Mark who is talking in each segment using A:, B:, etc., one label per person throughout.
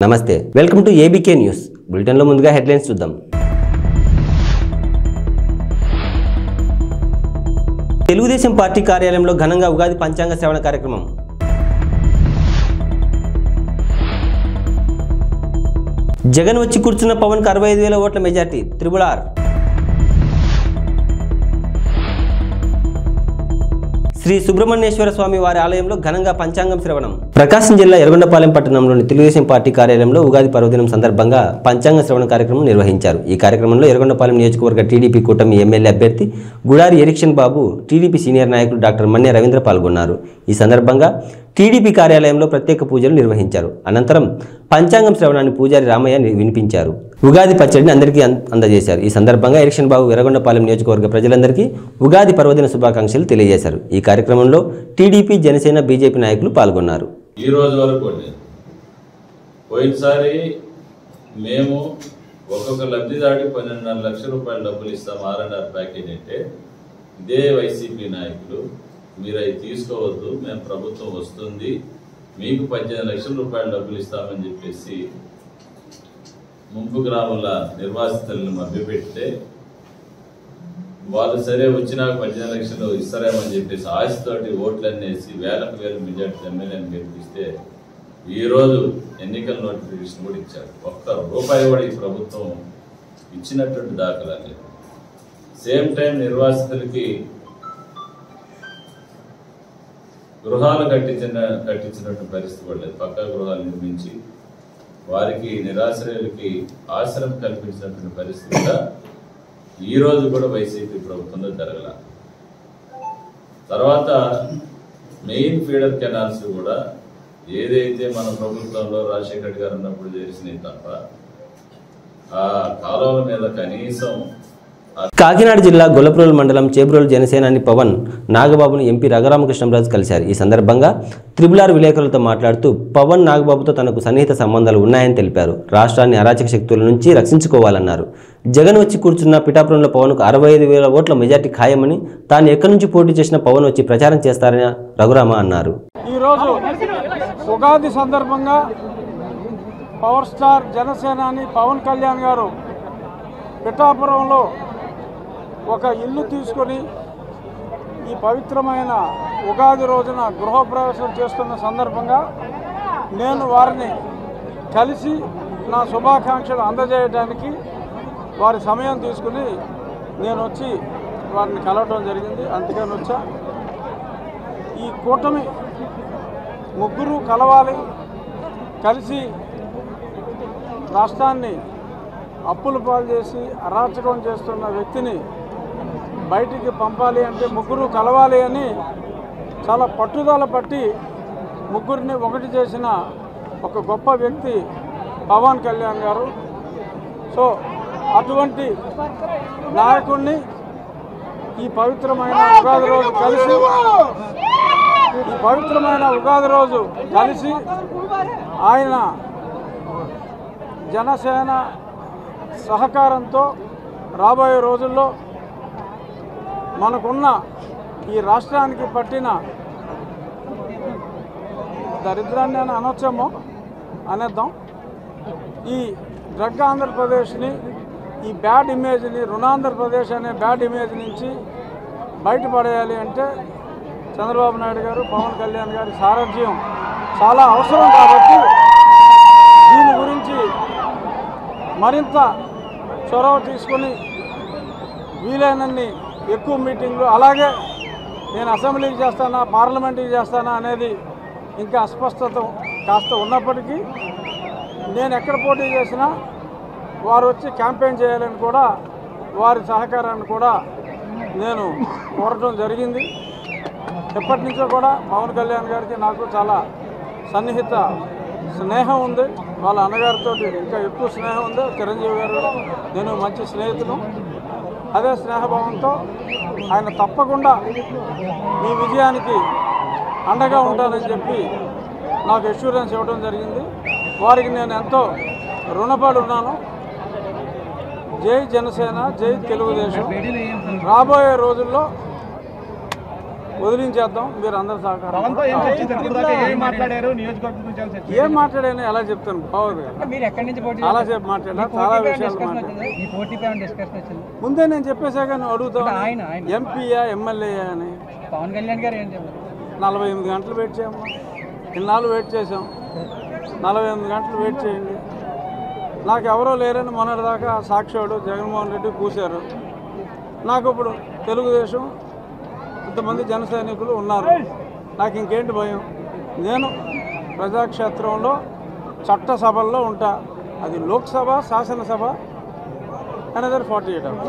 A: నమస్తే welcome to ABK news bulletin లో ముందుగా హెడ్లైన్స్ చూద్దాం. తెలుగుదేశం పార్టీ కార్యాలయంలో ఘనంగా ఉగాది పంచాంగ శ్రవణ కార్యక్రమం. జగన్ వచ్చి కూర్చున్న పవన్ కు 65,000 ఓట్ల మెజార్టీ త్రిబుల్-ఆర్. శ్రీ సుబ్రహ్మణ్యేశ్వర స్వామి వారి ఆలయంలో ఘనంగా పంచాంగం శ్రవణం. ప్రకాశం జిల్లా ఎర్రగొండపాలెం పట్టణంలోని తెలుగుదేశం పార్టీ కార్యాలయంలో ఉగాది పర్వదినం సందర్భంగా పంచాంగ శ్రవణ కార్యక్రమం నిర్వహించారు. ఈ కార్యక్రమంలో ఎర్రగొండపాలెం నియోజకవర్గ టీడీపీ కూటమి ఎమ్మెల్యే అభ్యర్థి గుడారి ఎరిక్షన్ బాబు, టీడీపీ సీనియర్ నాయకుడు డాక్టర్ మన్య రవీంద్ర పాల్గొన్నారు. ఈ సందర్భంగా టీడీపీ కార్యాలయంలో ప్రత్యేక పూజలు నిర్వహించారు. అనంతరం పంచాంగం శ్రవణాన్ని పూజారి రామయ్య వినిపించారు. ఉగాది పచ్చడిని అందరికీ అందజేశారు. ఈ సందర్భంగా ఎరిక్షన్ బాబు ఎర్రగొండపాలెం నియోజకవర్గ ప్రజలందరికీ ఉగాది పర్వదిన శుభాకాంక్షలు తెలియజేశారు. ఈ కార్యక్రమంలో టీడీపీ, జనసేన, బీజేపీ నాయకులు పాల్గొన్నారు.
B: ఈ రోజు వరకు పోయినసారి మేము ఒక్కొక్క లబ్ధిదారికి 12.5 లక్షల రూపాయల డబ్బులు ఇస్తాం R&R ప్యాకేజ్ అంటే, ఇదే వైసీపీ నాయకులు మీరు అవి తీసుకోవద్దు, మేము ప్రభుత్వం వస్తుంది మీకు 18 లక్షల రూపాయల డబ్బులు ఇస్తామని చెప్పేసి ముంపు గ్రామాల నిర్వాసితులను మభ్యపెడితే, వాళ్ళు సరే వచ్చినాక 18 లక్షలు ఇస్తారేమని చెప్పేసి ఆశతోటి ఓట్లన్నేసి వేలకు వేల మెజార్టీ ఎమ్మెల్యేని గెలిపిస్తే ఈరోజు ఎన్నికల నోటిఫికేషన్ కూడా ఇచ్చారు. ఒక్క రూపాయి కూడా ఈ ప్రభుత్వం ఇచ్చినటువంటి దాఖలా లేదు. సేమ్ టైం నిర్వాసితులకి గృహాలు కట్టించినటువంటి పరిస్థితి కూడా లేదు. పక్కా గృహాలు నిర్మించి వారికి నిరాశ్రయులకి ఆశ్రయం కల్పించినటువంటి పరిస్థితి కూడా ఈ రోజు కూడా వైసీపీ ప్రభుత్వంలో జరగల. తర్వాత మెయిన్ ఫీడర్ కెనాల్స్ కూడా ఏదైతే మన ప్రభుత్వంలో రాజశేఖర రెడ్డి గారు ఉన్నప్పుడు చేసినాయి తప్ప ఆ కాలువల మీద కనీసం.
A: కాకినాడ జిల్లా గొల్లప్రోలు మండలం చేబ్రోలు జనసేనాని పవన్ నాగబాబును ఎంపీ రఘురామకృష్ణంరాజు కలిశారు. ఈ సందర్భంగా త్రిబుల్-ఆర్ విలేకరులతో మాట్లాడుతూ పవన్ నాగబాబుతో తనకు సన్నిహిత సంబంధాలు ఉన్నాయని తెలిపారు. రాష్ట్రాన్ని అరాచక శక్తుల నుంచి రక్షించుకోవాలన్నారు. జగన్ వచ్చి కూర్చున్న పిఠాపురంలో పవన్కు 65,000 ఓట్ల మెజార్టీ ఖాయమని, తాను ఎక్కడి నుంచి పోటీ చేసిన పవన్ వచ్చి ప్రచారం చేస్తారని రఘురామ అన్నారు.
C: ఈరోజు ఉగాది సందర్భంగా పవర్ స్టార్ జనసేనాని పవన్ కళ్యాణ్ గారు పిఠాపురంలో ఒక ఇల్లు తీసుకొని ఈ పవిత్రమైన ఉగాది రోజున గృహప్రవేశం చేస్తున్న సందర్భంగా నేను వారిని కలిసి నా శుభాకాంక్షలు అందజేయడానికి వారి సమయం తీసుకుని నేను వచ్చి వారిని కలవడం జరిగింది. అందుకని వచ్చా. ఈ కూటమి ముగ్గురు కలవాలి, కలిసి రాష్ట్రాన్ని అప్పులు పాలు చేసి అరాచకం చేస్తున్న వ్యక్తిని బయటికి పంపాలి అంటే ముగ్గురు కలవాలి అని చాలా పట్టుదల పట్టి ముగ్గురిని ఒకటి చేసిన ఒక గొప్ప వ్యక్తి పవన్ కళ్యాణ్ గారు. సో అటువంటి నాయకుడిని ఈ పవిత్రమైన ఉగాది రోజు కలిసి ఆయన జనసేన సహకారంతో రాబోయే రోజుల్లో మనకున్న ఈ రాష్ట్రానికి పట్టిన దరిద్రాన్ని అని అనొచ్చేమో అనేద్దాం, ఈ డ్రగ్ ఆంధ్రప్రదేశ్ని, ఈ బ్యాడ్ ఇమేజ్ని, రుణాంధ్రప్రదేశ్ అనే బ్యాడ్ ఇమేజ్ నుంచి బయటపడేయాలి అంటే చంద్రబాబు నాయుడు గారు, పవన్ కళ్యాణ్ గారి సారథ్యం చాలా అవసరం. కాబట్టి దీని గురించి మరింత చొరవ తీసుకొని వీలైనన్ని ఎక్కువ మీటింగ్లు, అలాగే నేను అసెంబ్లీకి చేస్తానా పార్లమెంట్కి చేస్తానా అనేది ఇంకా అస్పష్టత కాస్త ఉన్నప్పటికీ నేను ఎక్కడ పోటీ చేసినా వారు వచ్చి క్యాంపెయిన్ చేయాలని కూడా వారి సహకారాన్ని కూడా నేను కోరటం జరిగింది. ఎప్పటి నుంచో కూడా పవన్ కళ్యాణ్ గారికి నాకు చాలా సన్నిహిత స్నేహం ఉంది. వాళ్ళ అన్నగారితో ఇంకా ఎక్కువ స్నేహం ఉంది. చిరంజీవి గారు నేను మంచి స్నేహితులు. అదే స్నేహభావంతో ఆయన తప్పకుండా ఈ విజయానికి అండగా ఉంటానని చెప్పి నాకు అష్యూరెన్స్ ఇవ్వడం జరిగింది. వారికి నేను ఎంతో రుణపడి ఉన్నాను. జై జనసేన, జై తెలుగుదేశం. రాబోయే రోజుల్లో వదిలించేద్దాం, మీరు అందరూ సహకారం. ఏం మాట్లాడాను ఎలా చెప్తాను, బాగోదు. చాలాసేపు మాట్లాడా, చాలా విషయాలు మాట్లాడా. ముందే నేను చెప్పేశాక నువ్వు అడుగుతావు ఎంపీయా ఎమ్మెల్యేయా అని.
D: పవన్ కళ్యాణ్ గారు ఏం చెప్పారు?
C: 48 గంటలు వెయిట్ చేయమ్మా, ఇన్నాళ్ళు వెయిట్ చేసాం. 48 గంటలు వెయిట్ చేయండి. నాకు ఎవరో లేరని మొన్నటిదాకా సాక్షివాడు జగన్మోహన్ రెడ్డి కూశారు. నాకు ఇప్పుడు తెలుగుదేశం ఇంతమంది జన సైనికులు ఉన్నారు. నాకు ఇంకేంటి భయం? నేను ప్రజాక్షేత్రంలో చట్టసభల్లో ఉంటా. అది లోక్సభ, శాసనసభ, అనదర్ 48 hours.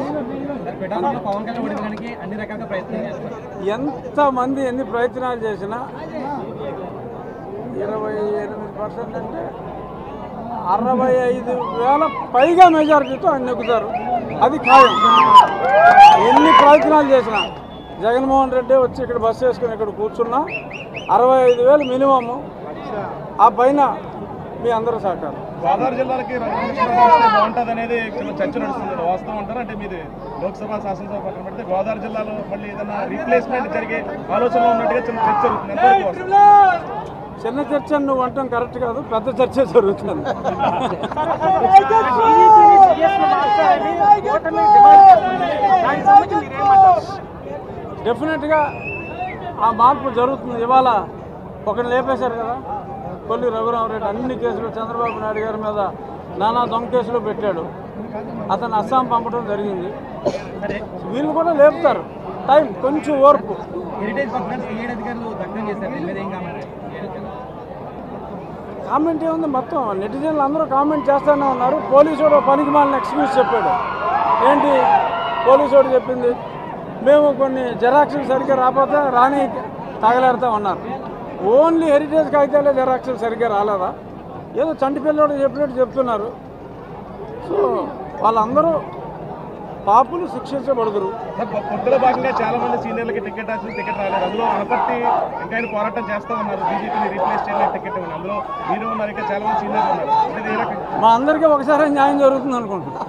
C: ఎంతమంది ఎన్ని ప్రయత్నాలు చేసినా 28% అంటే 65,000 పైగా మెజారిటీతో ఆయన నెగ్గుతారు, అది ఖాయం. ఎన్ని ప్రయత్నాలు చేసినా జగన్మోహన్ రెడ్డి వచ్చి ఇక్కడ బస్సు వేసుకుని ఇక్కడ కూర్చున్నా 65,000 మినిమము. ఆ పైన మీ అందరూ సహకారం.
E: గోదావరి జిల్లాలకి బాగుంటుంది అనేది చర్చ నడుస్తుంది, వాస్తవం అంటారు? అంటే మీరు లోక్సభ శాసనసభ పక్కన పెడితే గోదావరి జిల్లాలో మళ్ళీ ఏదైనా రీప్లేస్మెంట్ జరిగే ఆలోచనలో ఉన్నట్టుగా చిన్న చర్చ జరుగుతుంది.
C: చిన్న చర్చ నువ్వు అంటాం కరెక్ట్ కాదు, పెద్ద చర్చ జరుగుతుంది. డెఫినెట్గా ఆ మార్పు జరుగుతుంది. ఇవాళ ఒకరిని లేపేశారు కదా, కొల్లి రఘురామరెడ్డి. అన్ని కేసులు చంద్రబాబు నాయుడు గారి మీద నానా దొంగ కేసులు పెట్టాడు. అతను అస్సాం పంపడం జరిగింది. వీళ్ళు కూడా లేపుతారు, టైం కొంచెం ఓర్పు. కామెంట్ ఏముంది, మొత్తం నెటిజన్లు అందరూ కామెంట్ చేస్తూనే ఉన్నారు. పోలీసుడు పనికి మాలిన ఎక్స్క్యూజ్ చెప్పాడు. ఏంటి పోలీసుడు చెప్పింది? మేము కొన్ని జెరాక్స్లు సరిగ్గా రాకపోతే రాని తగలేరుతూ ఉన్నారు. ఓన్లీ హెరిటేజ్ కాగితాలే జెరాక్స్లు సరిగ్గా రాలేదా? ఏదో చంటి పిల్లడు చెప్పినట్టు చెప్తున్నారు. సో వాళ్ళందరూ పాపులు శిక్షించబడుదురు.
E: పొత్తులో భాగంగా చాలా మంది సీనియర్లకి టికెట్ రాలేదు. అందులో అనపర్తి ఇంకా ఆయన పోరాటం చేస్తా ఉన్నారు, బీజేపీని రీప్లేస్ చేయడానికి టికెట్ ఉంది. అందులో మీరు ఉన్నారు, ఇంకా చాలా మంది సీనియర్లు ఉన్నారు.
C: మా అందరికీ ఒకసారి న్యాయం జరుగుతుంది అనుకుంటున్నాను.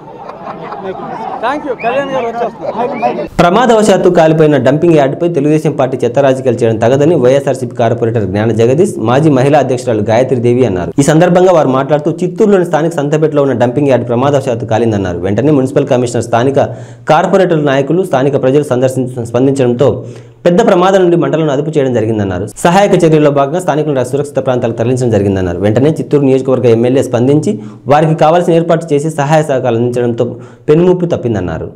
C: Thank you. కళ్యాణ్ గారు వచ్చేస్తారు.
A: ప్రమాదవశాత్తు కాలిపోయిన డంపింగ్ యార్డుపై తెలుగుదేశం పార్టీ చెత్త రాజకీయాలు చేయడం తగదని వైఎస్ఆర్సీపీ కార్పొరేటర్ జ్ఞాన జగదీష్, మాజీ మహిళా అధ్యక్షురాలు గాయత్రీదేవి అన్నారు. ఈ సందర్భంగా వారు మాట్లాడుతూ చిత్తూరులోని స్థానిక సంతపేటలో ఉన్న డంపింగ్ యార్డు ప్రమాదవశాత్తు కాలిందన్నారు. వెంటనే మున్సిపల్ కమిషనర్, స్థానిక కార్పొరేటర్ నాయకులు, స్థానిక ప్రజలు స్పందించడంతో పెద్ద ప్రమాదం నుండి మంటలను అదుపు చేయడం జరిగిందన్నారు. సహాయక చర్యల్లో భాగంగా స్థానికులను సురక్షిత ప్రాంతాలకు తరలించడం జరిగిందన్నారు. వెంటనే చిత్తూరు నియోజకవర్గ ఎమ్మెల్యే స్పందించి వారికి కావాల్సిన ఏర్పాటు చేసి సహాయ సహకారాలు అందించడంతో పెనుముప్పు తప్పిందన్నారు.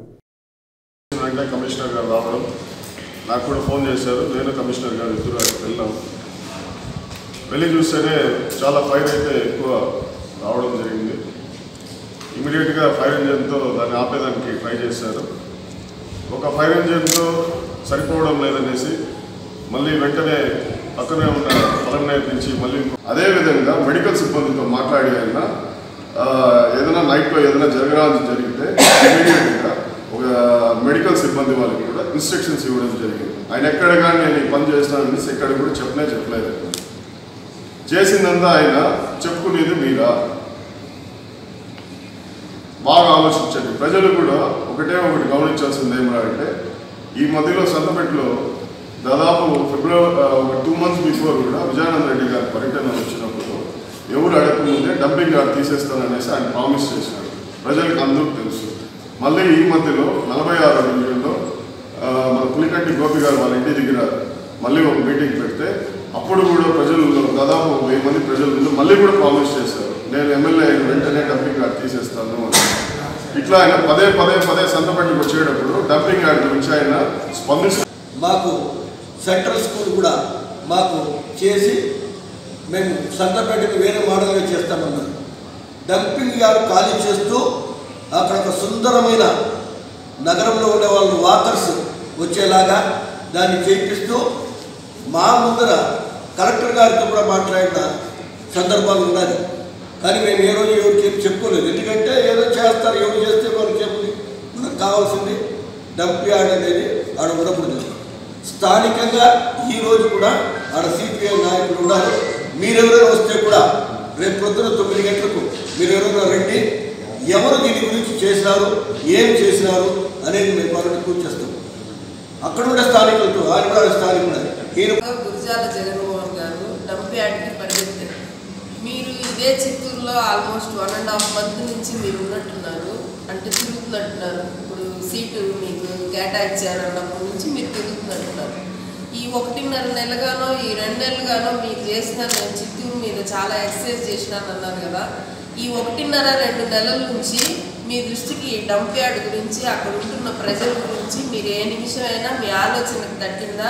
F: కమిషనర్ గారు రావడం, నాకు కూడా ఫోన్ చేశారు. నేను కమిషనర్ గారు ఇద్దరు వెళ్ళాం. వెళ్ళి చూస్తేనే చాలా ఫైర్ అయితే ఎక్కువ రావడం జరిగింది. ఇమీడియట్గా ఫైర్ ఇంజన్తో దాన్ని ఆపేదానికి ట్రై చేశారు. ఒక ఫైర్ ఇంజన్తో సరిపోవడం లేదనేసి మళ్ళీ వెంటనే పక్కనే ఉన్న పలమనేరు నుంచి మళ్ళీ అదేవిధంగా మెడికల్ సిబ్బందితో మాట్లాడి ఆయన ఏదైనా నైట్లో ఏదైనా జరిగితే ఇమీడియట్గా ఒక మెడికల్ సిబ్బంది వాళ్ళకి కూడా ఇన్స్ట్రక్షన్స్ ఇవ్వడం జరిగింది. ఆయన ఎక్కడ కానీ నేను ఈ పని చేస్తాననేసి ఎక్కడ కూడా చెప్పలేదు. చేసిందంతా ఆయన చెప్పుకునేది మీరా? బాగా ఆలోచించండి. ప్రజలు కూడా ఒకటి గమనించాల్సింది ఏమిటంటే, ఈ మధ్యలో సంతపేటలో దాదాపు ఫిబ్రవరి 2 months బిఫోర్ కూడా విజయానంద రెడ్డి గారి పర్యటన వచ్చినప్పుడు ఎవరు అడగకముందే డంపింగ్ యార్డ్ తీసేస్తాననేసి ఆయన ప్రామిస్ చేశారు. ప్రజలకు అందరికీ తెలుసు. మళ్ళీ ఈ మధ్యలో 46వ డివిజన్లో మన పులికంటి గోపి గారు వాళ్ళ ఇంటి దగ్గర మళ్ళీ ఒక మీటింగ్ పెడితే అప్పుడు కూడా ప్రజలు దాదాపు 1000 మంది ప్రజలు మళ్ళీ కూడా ప్రామిస్ చేశారు, నేను ఎమ్మెల్యే అయిన వెంటనే డంపింగ్ యార్డ్ తీసేస్తాను అని. ఇట్లా ఆయన పదే సంతపేటకు వచ్చేటప్పుడు డంపింగ్ యార్డ్ గురించి ఆయన స్పందిస్తారు.
G: మాకు సెంట్రల్ స్కూల్ కూడా మాకు చేసి మేము సంతపేటకు వేరే మోడల్గా చేస్తామన్నారు. డంపింగ్ యార్డ్ ఖాళీ చేస్తూ అక్కడ ఒక సుందరమైన నగరంలో ఉండే వాళ్ళు వాకర్స్ వచ్చేలాగా దాన్ని చేపిస్తూ మా ముందర కలెక్టర్ గారితో కూడా మాట్లాడిన సందర్భాలు ఉన్నాయి. కానీ మేము ఏ రోజు ఎవరికి ఏం చెప్పుకోలేదు. ఎందుకంటే ఏదో చేస్తారు, ఎవరు చేస్తే వాళ్ళు చెప్పి మనకు కావాల్సింది డంప్ యార్డ్ అనేది ఆడ ఉండకూడదు. స్థానికంగా ఈరోజు కూడా ఆడ సిపిఐ నాయకులు ఉన్నారు. మీరెవరైనా వస్తే కూడా రేపు పొద్దున 9 గంటలకు మీరెవరైనా రండి. ఎవరు దీని గురించి చేసినారు, ఏం చేసినారు అనేది మేము వాళ్ళని పూర్తి చేస్తాం. అక్కడ ఉండే స్థానికులతో ఆయన కూడా స్థానికుడు ఈయన
H: గురజాల జగన్మోహన్ గారు డంప్ యార్డ్కి పరిగెత్తారు. మీరు ఇదే చిత్తూరులో ఆల్మోస్ట్ 1.5 month నుంచి మీరు ఉన్నట్టున్నారు, అంటే తిరుగుతున్నట్టున్నారు. ఇప్పుడు సీటు మీకు కేటాయించారన్నప్పటి నుంచి మీరు తిరుగుతున్నట్టున్నారు. ఈ 1.5 నెలగానో ఈ 2 నెలలుగానో మీరు చేసిన నేను చిత్తూరు మీద చాలా ఎక్సర్సైజ్ చేసినాను అన్నారు కదా. ఈ 1.5-2 నెలల నుంచి మీ దృష్టికి డంప్ యార్డ్ గురించి, అక్కడ ఉంటున్న ప్రజల గురించి మీరు ఏ నిమిషమైనా మీ ఆలోచనకు తట్టిందా?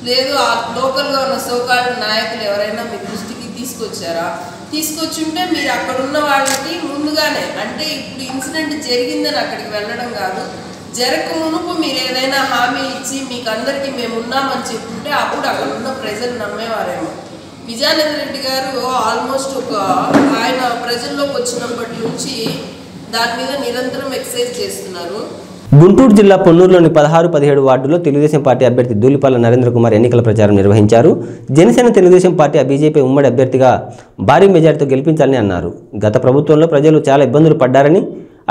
H: లేదు ఆ లోకల్గా ఉన్న సోకాళ్ళ నాయకులు ఎవరైనా మీ దృష్టికి తీసుకొచ్చారా? తీసుకొచ్చుంటే మీరు అక్కడ ఉన్న వాళ్ళకి ముందుగానే, అంటే ఇప్పుడు ఇన్సిడెంట్ జరిగిందని అక్కడికి వెళ్ళడం కాదు, జరగక మునుపు మీరు ఏదైనా హామీ ఇచ్చి మీకు అందరికీ మేము ఉన్నామని చెప్పుంటే అప్పుడు అక్కడ ఉన్న ప్రజలు నమ్మేవారేమో. విజయానంద రెడ్డి గారు ఆల్మోస్ట్ ఆయన ప్రజల్లోకి వచ్చినప్పటి నుంచి దాని మీద నిరంతరం ఎక్సర్సైజ్ చేస్తున్నారు.
A: గుంటూరు జిల్లా పొన్నూరులోని 16-17 వార్డుల్లో తెలుగుదేశం పార్టీ అభ్యర్థి ధూళిపాల నరేంద్ర కుమార్ ఎన్నికల ప్రచారం నిర్వహించారు. జనసేన తెలుగుదేశం పార్టీ బీజేపీ ఉమ్మడి అభ్యర్థిగా భారీ మెజార్టీతో గెలిపించాలని అన్నారు. గత ప్రభుత్వంలో ప్రజలు చాలా ఇబ్బందులు పడ్డారని,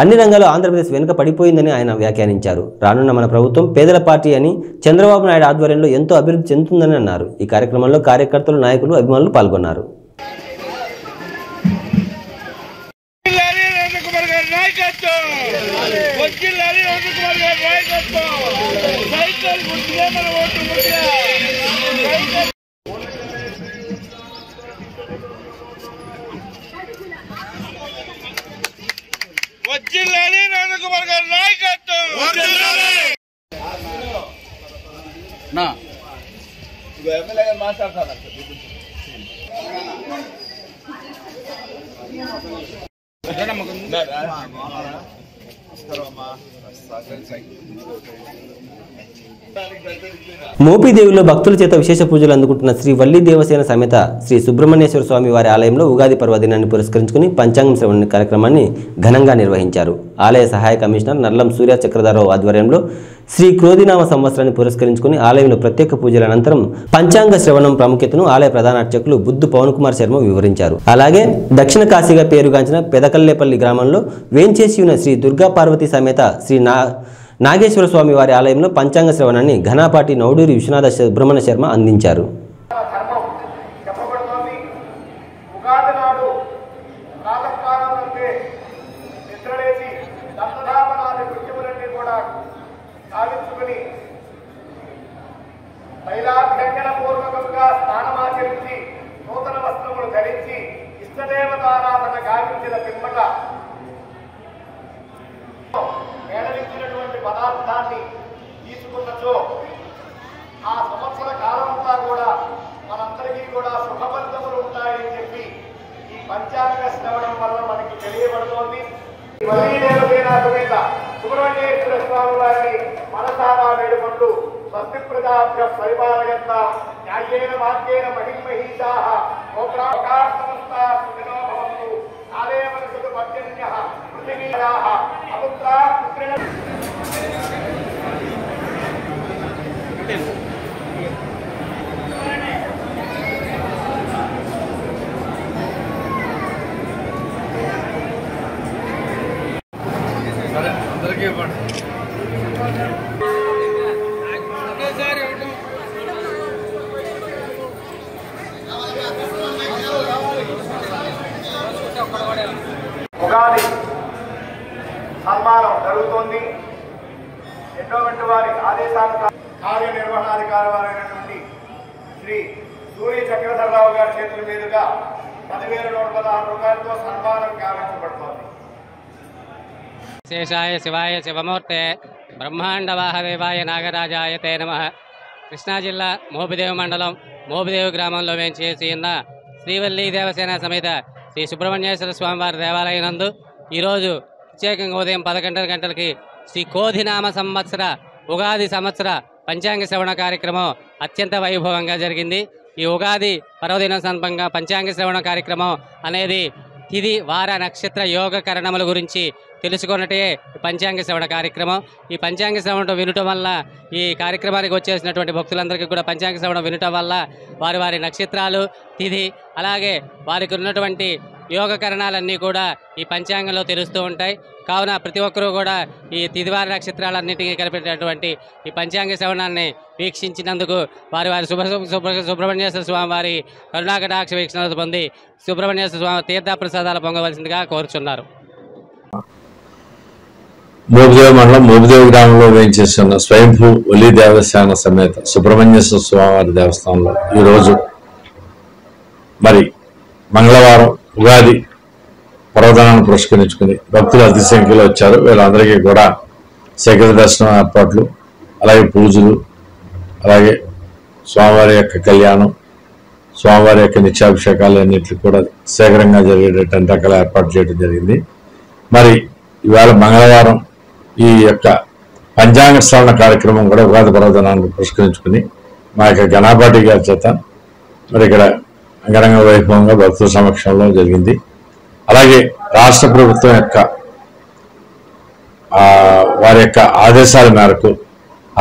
A: అన్ని రంగాల్లో ఆంధ్రప్రదేశ్ వెనుక పడిపోయిందని ఆయన వ్యాఖ్యానించారు. రానున్న మన ప్రభుత్వం పేదల పార్టీ అని, చంద్రబాబు నాయుడు ఆధ్వర్యంలో ఎంతో అభివృద్ధి చెందుతుందని అన్నారు. ఈ కార్యక్రమంలో కార్యకర్తలు, నాయకులు, అభిమానులు పాల్గొన్నారు. మోపిదేవిలో భక్తుల చేత విశేష పూజలు అందుకుంటున్న శ్రీ వల్లి దేవసేన సమేత శ్రీ సుబ్రహ్మణ్యేశ్వర స్వామి వారి ఆలయంలో ఉగాది పర్వదినాన్ని పురస్కరించుకుని పంచాంగం శ్రవణ కార్యక్రమాన్ని ఘనంగా నిర్వహించారు. ఆలయ సహాయ కమిషనర్ నల్లం సూర్య చక్రధరరావు ఆధ్వర్యంలో శ్రీ క్రోధినామ సంవత్సరాన్ని పురస్కరించుకుని ఆలయంలో ప్రత్యేక పూజల అనంతరం పంచాంగ శ్రవణం ప్రాముఖ్యతను ఆలయ ప్రధాన అర్చకులు బుద్ధు పవన్ కుమార్ శర్మ వివరించారు. అలాగే దక్షిణ కాశీగా పేరుగాంచిన పెదకల్లేపల్లి గ్రామంలో వేంచేసి ఉన్న శ్రీ దుర్గా పార్వతి సమేత శ్రీ నాగేశ్వర స్వామి వారి ఆలయంలో పంచాంగ శ్రవణాన్ని ఘనాపాటి నౌడూరి విశ్వనాథ సుబ్రహ్మణ్య శర్మ అందించారు.
E: పూర్వకంగా స్నానమాచరించి నూతన వస్త్రములు ధరించి ఇష్టదేవతారాధన గావించిన పిమ్మట మేళవించినటువంటి పదార్థాన్ని తీసుకున్నచో ఆ సంవత్సర కాలమంతా కూడా మనందరికీ కూడా శుభఫలితములు ఉంటాయని చెప్పి ఈ పంచాంగ శ్రవణం వల్ల మనకి తెలియబడుతోంది. సమేత సుబ్రహ్మణ్యేశ్వర స్వామి వారిని మనసారా వేడుకుంటూ స్వస్తి ప్రజాభ్య పరిపాలయంతా న్యాయేన మార్గేణ మహిమహీషాః గోప్రాకాశమస్తా సుఖినో భవంతు కాలేవన సుఖ పర్జన్యః పృథివీయాః అపుత్రా పుత్రిణ అందరికీ ఇవ్వండి. ఉగాది సన్మానం జరుగుతోంది. ఎన్నోవంటి వారి ఆదేశాల కార్యనిర్వహణాధికారి వారైనటువంటి శ్రీ సూర్య చక్రధరరావు గారి చేతుల మీదుగా 10,116 రూపాయలతో సన్మానం గావించబడుతోంది.
I: శేషాయ శివాయ శివమూర్తే బ్రహ్మాండవాహదేవాయ నాగరాజాయ తే నమః. కృష్ణా జిల్లా మోపిదేవి మండలం మోపిదేవి గ్రామంలో వేంచేసి ఉన్న శ్రీవల్లి దేవసేన సమేత శ్రీ సుబ్రహ్మణ్యేశ్వర స్వామివారి దేవాలయం నందు ఈరోజు ప్రత్యేకంగా ఉదయం 11 గంటలకి శ్రీ కోధినామ సంవత్సర ఉగాది సంవత్సర పంచాంగ శ్రవణ కార్యక్రమం అత్యంత వైభవంగా జరిగింది. ఈ ఉగాది పర్వదినం సందర్భంగా పంచాంగ శ్రవణ కార్యక్రమం అనేది తిథి వార నక్షత్ర యోగ కరణముల గురించి తెలుసుకున్నట్టే పంచాంగ శ్రవణ కార్యక్రమం. ఈ పంచాంగ శ్రవణం వినటం వల్ల ఈ కార్యక్రమానికి వచ్చేసినటువంటి భక్తులందరికీ కూడా పంచాంగ శ్రవణం వినటం వల్ల వారి వారి నక్షత్రాలు తిథి అలాగే వారికి ఉన్నటువంటి యోగకరణాలన్నీ కూడా ఈ పంచాంగంలో తెలుస్తూ ఉంటాయి. కావున ప్రతి ఒక్కరూ కూడా ఈ తిదివార నక్షత్రాలన్నింటినీ కలిపేటటువంటి ఈ పంచాంగ శ్రవణాన్ని వీక్షించినందుకు వారి సుబ్రహ్మణ్యేశ్వర స్వామి వారి కరుణాకటాక్ష వీక్షణలు పొంది సుబ్రహ్మణ్యేశ్వర స్వామి తీర్థప్రసాదాలు పొందవలసిందిగా కోరుచున్నారు.
J: మోపిదేవి మండలం మోపిదేవి గ్రామంలో వేయించేస్తున్న స్వయంభూ ఒలి దేవస్థాన సమేత సుబ్రహ్మణ్యేశ్వర స్వామివారి దేవస్థానంలో ఈరోజు మరి మంగళవారం ఉగాది పర్వదినాన్ని పురస్కరించుకుని భక్తులు అతి సంఖ్యలో వచ్చారు. వీళ్ళందరికీ కూడా శేఖర దర్శనం ఏర్పాట్లు, అలాగే పూజలు, అలాగే స్వామివారి యొక్క కళ్యాణం, స్వామివారి యొక్క నిత్యాభిషేకాలు అన్నింటికి కూడా శేఖరంగా జరిగేటటువంటి రకాల ఏర్పాటు చేయడం జరిగింది. మరి ఇవాళ మంగళవారం ఈ యొక్క పంచాంగ శ్రవణ కార్యక్రమం కూడా ఉగాది పర్వదినాన్ని పురస్కరించుకుని మా యొక్క గణపాటి గారి చేత మరి ఇక్కడ అంగరంగ వైభవంగా భక్తుల సమక్షంలో జరిగింది. అలాగే రాష్ట్ర ప్రభుత్వం యొక్క వారి యొక్క ఆదేశాల మేరకు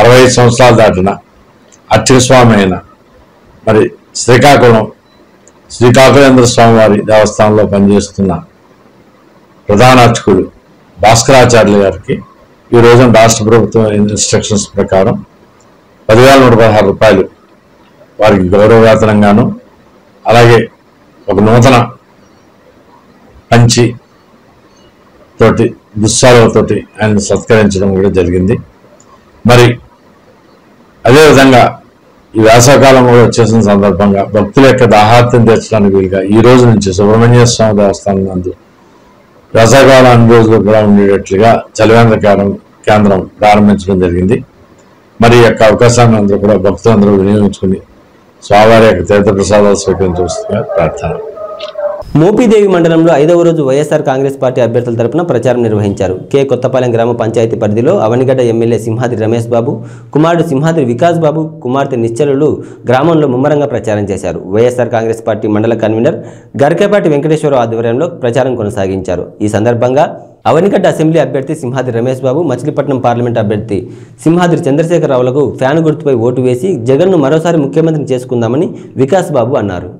J: 65 సంవత్సరాలు దాటిన అర్చక స్వామి అయిన మరి శ్రీకాకుళేంద్ర స్వామి వారి దేవస్థానంలో పనిచేస్తున్న ప్రధాన అర్చకుడు భాస్కరాచార్యులు గారికి ఈ రోజున రాష్ట్ర ప్రభుత్వం ఇన్స్ట్రక్షన్స్ ప్రకారం 10,116 రూపాయలు వారికి గౌరవవేతనంగాను, అలాగే ఒక నూతన పంచి తోటి దుస్సాలతోటి ఆయన సత్కరించడం కూడా జరిగింది. మరి అదేవిధంగా ఈ వేసవకాలం కూడా వచ్చేసిన సందర్భంగా భక్తుల యొక్క దాహార్తం తీర్చడానికి వీలుగా ఈ రోజు నుంచి సుబ్రహ్మణ్యేశ్వర స్వామి దేవస్థానం నందు వేసవకాలం అన్ని రోజులు కూడా ఉండేటట్లుగా చలివేంద్ర కేంద్రం ప్రారంభించడం జరిగింది. మరి ఈ యొక్క అవకాశాన్ని అందరూ కూడా భక్తులందరూ వినియోగించుకుని స్వామివారి యొక్క తీర్థప్రసాదాలు స్వీకరించవలసిందిగా ప్రార్థన.
A: మోపిదేవి మండలంలో 5వ రోజు వైఎస్ఆర్ కాంగ్రెస్ పార్టీ అభ్యర్థుల తరపున ప్రచారం నిర్వహించారు. కొత్తపాలెం గ్రామ పంచాయతీ పరిధిలో అవనిగడ్డ ఎమ్మెల్యే సింహాద్రి రమేష్ బాబు, కుమారుడు సింహాద్రి వికాస్ బాబు, కుమార్తె నిశ్చలులు గ్రామంలో ముమ్మరంగా ప్రచారం చేశారు. వైఎస్ఆర్ కాంగ్రెస్ పార్టీ మండల కన్వీనర్ గరికపాటి వెంకటేశ్వరరావు ఆధ్వర్యంలో ప్రచారం కొనసాగించారు. ఈ సందర్భంగా అవనిగడ్డ అసెంబ్లీ అభ్యర్థి సింహాద్రి రమేష్ బాబు, మచిలీపట్నం పార్లమెంట్ అభ్యర్థి సింహాద్రి చంద్రశేఖరరావులకు ఫ్యాన్ గుర్తుపై ఓటు వేసి జగన్ను మరోసారి ముఖ్యమంత్రిని చేసుకుందామని వికాస్ బాబు అన్నారు.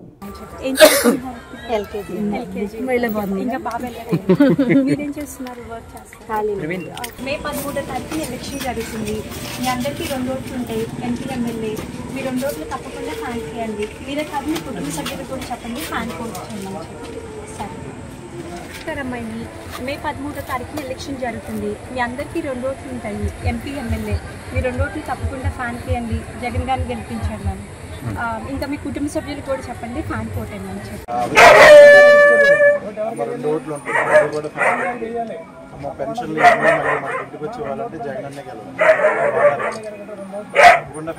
K: మే 13వ తారీఖు ఎలక్షన్ జరుగుతుంది. మీ అందరికీ 2 ఓట్లు ఉంటాయి. ఎంపీ ఎమ్మెల్యే మీ 2 ఓట్లు తప్పకుండా ఫ్యాన్ చేయండి. మీరే కాదు మీ కుటుంబ సభ్యులు కూడా చెప్పండి ఫ్యాన్ కోట్ చేయండి. సరే అమ్మాయి, మే 13వ తారీఖున ఎలక్షన్ జరుగుతుంది. మీ అందరికీ 2 ఓట్లు ఉంటాయి. ఎంపీ ఎమ్మెల్యే మీ 2 ఓట్లు తప్పకుండా ఫ్యాన్ చేయండి. జగన్ గారిని గెలిపించండి. ఇంకా మీ కుటుంబ సభ్యులు కూడా చెప్పండి ఫ్యాన్ కోట్ అని చెప్పి.
E: పెన్షన్లు మన ఇంటికి వచ్చి వాళ్ళంటే జగన్ అన్నే గెలవాలి.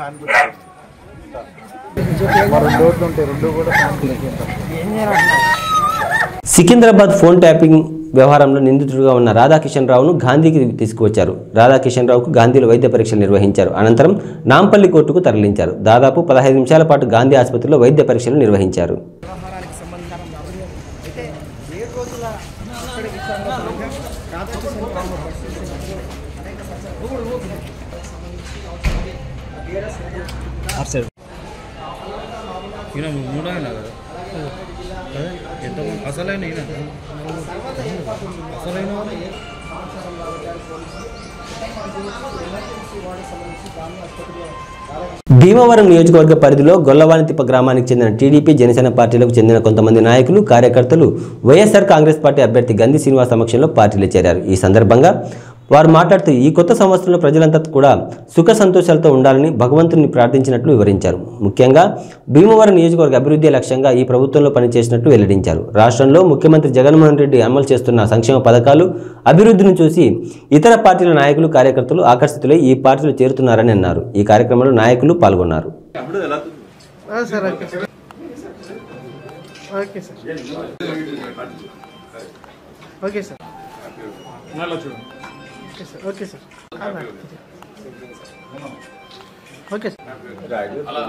E: ఫ్యాన్
A: సికింద్రాబాద్ ఫోన్ ట్యాపింగ్ వ్యవహారంలో నిందితుడిగా ఉన్న రాధాకిషన్ రావును గాంధీకి తీసుకువచ్చారు. రాధాకిషన్ రావుకు గాంధీలో వైద్య పరీక్షలు నిర్వహించారు. అనంతరం నాంపల్లి కోర్టుకు తరలించారు. దాదాపు 15 నిమిషాల పాటు గాంధీ ఆసుపత్రిలో వైద్య పరీక్షలు నిర్వహించారు. భీమవరం నియోజకవర్గ పరిధిలో గొల్లవానితిప్ప గ్రామానికి చెందిన టీడీపీ, జనసేన పార్టీలకు చెందిన కొంతమంది నాయకులు, కార్యకర్తలు వైఎస్ఆర్ కాంగ్రెస్ పార్టీ అభ్యర్థి గంధి శ్రీనివాస్ సమక్షంలో పార్టీలో చేరారు. ఈ సందర్భంగా వారు మాట్లాడుతూ ఈ కొత్త సంవత్సరంలో ప్రజలంతా కూడా సుఖ సంతోషాలతో ఉండాలని భగవంతుని ప్రార్థించినట్లు వివరించారు. ముఖ్యంగా భీమవరం నియోజకవర్గ అభివృద్ధి లక్ష్యంగా ఈ ప్రభుత్వంలో పనిచేసినట్లు వెల్లడించారు. రాష్ట్రంలో ముఖ్యమంత్రి జగన్మోహన్ రెడ్డి అమలు చేస్తున్న సంక్షేమ పథకాలు, అభివృద్ధిని చూసి ఇతర పార్టీల నాయకులు, కార్యకర్తలు ఆకర్షితులై ఈ పార్టీలో చేరుతున్నారని అన్నారు. ఈ కార్యక్రమంలో నాయకులు పాల్గొన్నారు.
D: ఓకే సార్ ఓకే సార్
B: అలా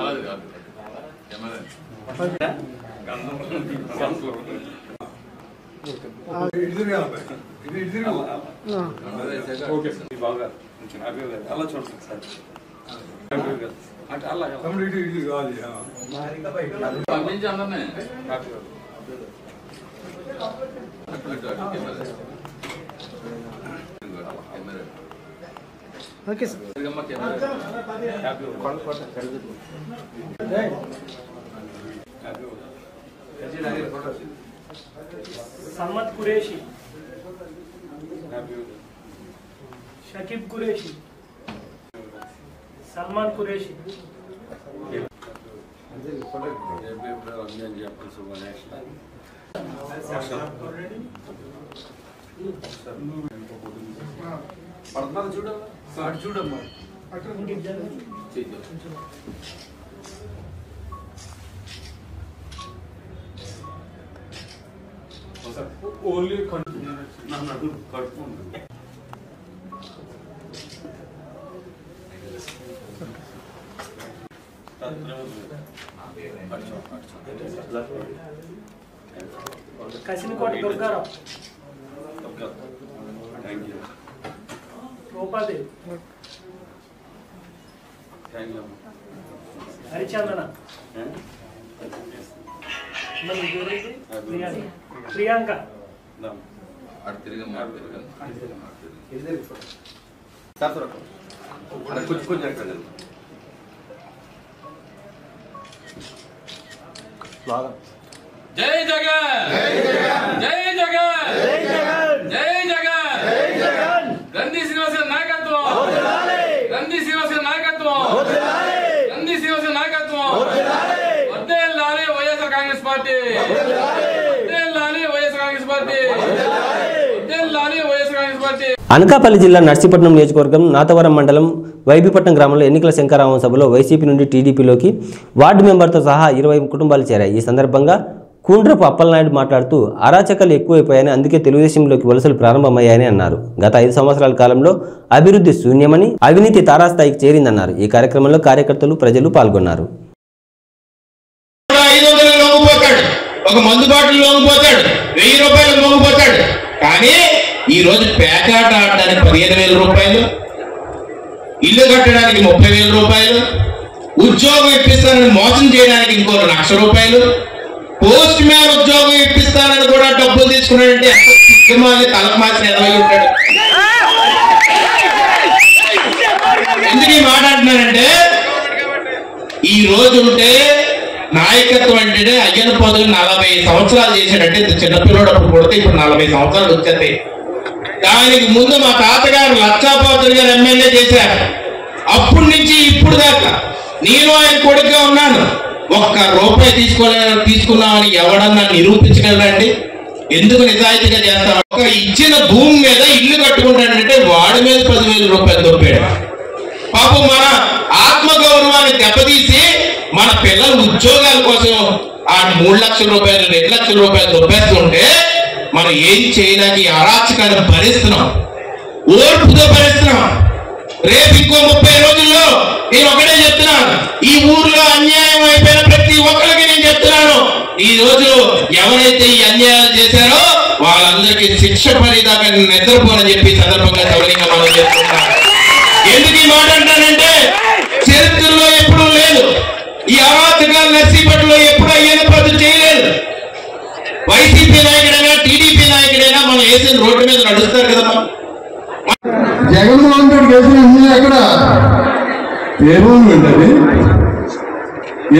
D: ఓకే సార్.
L: సమ్మత్ కురేషి, షకీబ్ కురేషి, సల్మాన్ కురేషి,
M: చూడమ్మా ఓన్లీ నన్ను కట్టుకుంటుంది.
L: కసినకోట దుర్గారావు, రూపాదేవి, హరిచందన, ప్రియాంక,
M: జై జగన్, జై జగన్, జై జగన్, గంధి శ్రీనివాస నాయకత్వం, గంధి శ్రీనివాస నాయకత్వం, గంధి శ్రీనివాస నాయకత్వం, వర్ధిల్లాలి వైఎస్ఆర్ కాంగ్రెస్ పార్టీ, వర్ధిల్లాలి వైఎస్ఆర్ కాంగ్రెస్ పార్టీ, వర్ధిల్లాలి వైఎస్ఆర్ కాంగ్రెస్ పార్టీ.
A: అనకాపల్లి జిల్లా నర్సీపట్నం నియోజకవర్గం నాతవరం మండలం వైబీపట్నం గ్రామంలో ఎన్నికల శంకరావం సభలో వైసీపీ నుండి టీడీపీలోకి వార్డు మెంబర్తో సహా 20 కుటుంబాలు చేరాయి. ఈ సందర్భంగా కూండ్రపు అప్పలనాయుడు మాట్లాడుతూ అరాచకాలు ఎక్కువైపోయాయని, అందుకే తెలుగుదేశంలోకి వలసలు ప్రారంభమయ్యాయని అన్నారు. గత 5 సంవత్సరాల కాలంలో అభివృద్ధి శూన్యమని, అవినీతి తారాస్థాయికి చేరిందన్నారు. ఈ కార్యక్రమంలో కార్యకర్తలు, ప్రజలు పాల్గొన్నారు.
N: ఒక మందు బాటిల్ లొంగిపోతాడు, 1000 రూపాయలు లొంగిపోతాడు. కానీ ఈ రోజు పేకాట ఆడడానికి 15,000 రూపాయలు, ఇల్లు కట్టడానికి 30,000 రూపాయలు, ఉద్యోగం ఇప్పిస్తానని మోసం చేయడానికి ఇంకో 1,00,000 రూపాయలు, పోస్ట్ మ్యాన్ ఉద్యోగం ఇప్పిస్తానని కూడా డబ్బులు తీసుకున్నాడంటే తలకు మాత్రం ఎదవై ఉంటాడు. ఎందుకు ఈ మాట అంటున్నానంటే, ఈ రోజు ఉంటే నాయకత్వం అంటే అయ్యన పదవులు 40 సంవత్సరాలు చేశాడంటే, చిన్నపిల్లడు అప్పుడు కొడితే ఇప్పుడు 40 సంవత్సరాలు వచ్చేస్తాయి. దానికి ముందు మా తాతగారు లక్షాపాత్రులు గారు ఎమ్మెల్యే చేశారు. అప్పటి నుంచి ఇప్పుడు దాకా నేను ఆయన కొడుకుగా ఉన్నాను. 1 రూపాయి తీసుకున్నామని ఎవడన్నా నిరూపించగలరండి? ఎందుకు నిజాయితీగా చేస్తాం? ఒక ఇచ్చిన భూమి మీద ఇల్లు కట్టుకుంటాడంటే వాడి మీద 10,000 రూపాయలు దొప్పాడు. పాపం మన ఆత్మగౌరవాన్ని దెబ్బతీసి మన పిల్లల ఉద్యోగాల కోసం ఆ 3 లక్షల రూపాయలు 2 లక్షల రూపాయలు దొబ్బేస్తుంటే మనం ఏం చేయడానికి అరాచకాన్ని భరిస్తున్నాం, ఓర్పుతో భరిస్తున్నాం. రేపు ఇంకో 30 రోజుల్లో నేను ఒకటే చెప్తున్నాను, ఈ ఊర్లో అన్యాయం అయిపోయిన ప్రతి ఒక్కరికి నేను చెప్తున్నాను, ఈ రోజు ఎవరైతే ఈ అన్యాయాలు చేశారో వాళ్ళందరికీ శిక్ష పడేదాకా నిద్రపోనని చెప్పి సందర్భంగా సవరంగా మనం చెప్తున్నాం. ఎందుకు ఈ మాట అంటానంటే, చరిత్రలో ఎప్పుడూ లేదు, ఈ అరాచకాలు నర్సీపట్నంలో ఎప్పుడు అయ్యేది ప్రజలు చేయలేదు. వైసీపీ నాయకుడైనా టీడీపీ నాయకుడైనా మనం వేసిన రోడ్డు మీద నడుస్తారు కదమ్మా.
O: జగన్మోహన్ రెడ్డి వేసిన ఎమ్మెల్యే అక్కడ ఏ భూమి ఉంటుంది?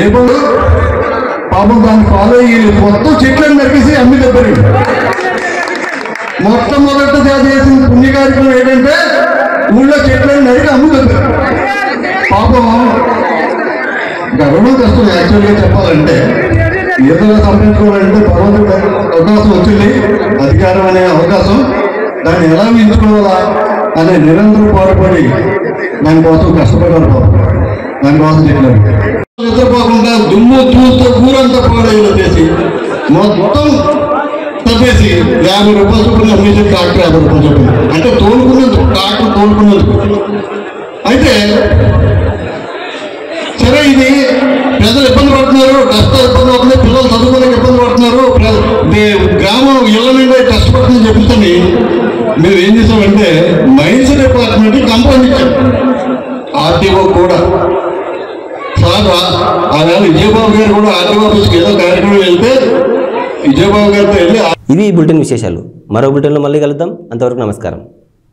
O: ఏ భూమి? పాపం దాన్ని ఫాలో అయ్యి మొత్తం చెట్లను నరికేసి అమ్మి దెబ్బరి. మొట్టమొదట చేసిన పుణ్య కార్యక్రమం ఏంటంటే ఊళ్ళో చెట్లను నరికి అమ్మి దెబ్బరి. పాపం గవర్నమెంట్ కష్టం యాక్చువల్గా చెప్పాలంటే, ఏదైనా సంపాదించుకోవాలంటే భగవంతుడు అవకాశం వచ్చింది, అధికారం అనే అవకాశం, దాన్ని ఎలా ఎంచుకోవాలా అనే నిరంతరం పాటుపడి దానికోసం కష్టపడారు. దానికోసం చెప్పారు. నిద్రపోకుండా దుమ్ము తూతో ఊరంతా పాడైన చేసి మొత్తం తప్పేసి 50 రూపాయలు చొప్పున అమ్మేసి ట్రాక్టర్ 50 రూపాయలు చొప్పున, అంటే తోలుకున్నందుకు, ట్రాక్టర్ తోలుకున్నందుకు. అయితే సరే, ఇది ప్రజలు ఇబ్బంది పడుతున్నారు, డస్ట్ ఇబ్బంది పడుతుంది, పిల్లలు చదువుకోవడానికి ఇబ్బంది పడుతున్నారు, గ్రామం ఇళ్ల నిండా కష్టపడుతుందని చెప్తుంది. మేము ఏం చేసామంటే మైన్స్ డిపార్ట్మెంట్ కంప్లైంట్ ఇచ్చాం, ఆర్టీఓ కూడా. సార్ ఆవేళ విజయబాబు గారు కూడా ఆర్టీఓ ఆఫీస్కి ఏదో కార్యక్రమం వెళ్తే విజయబాబు గారితో వెళ్ళి
A: ఇవి ఈ బులెటిన్ విశేషాలు. మరో బులెటిన్లో మళ్ళీ కలుద్దాం. అంతవరకు నమస్కారం.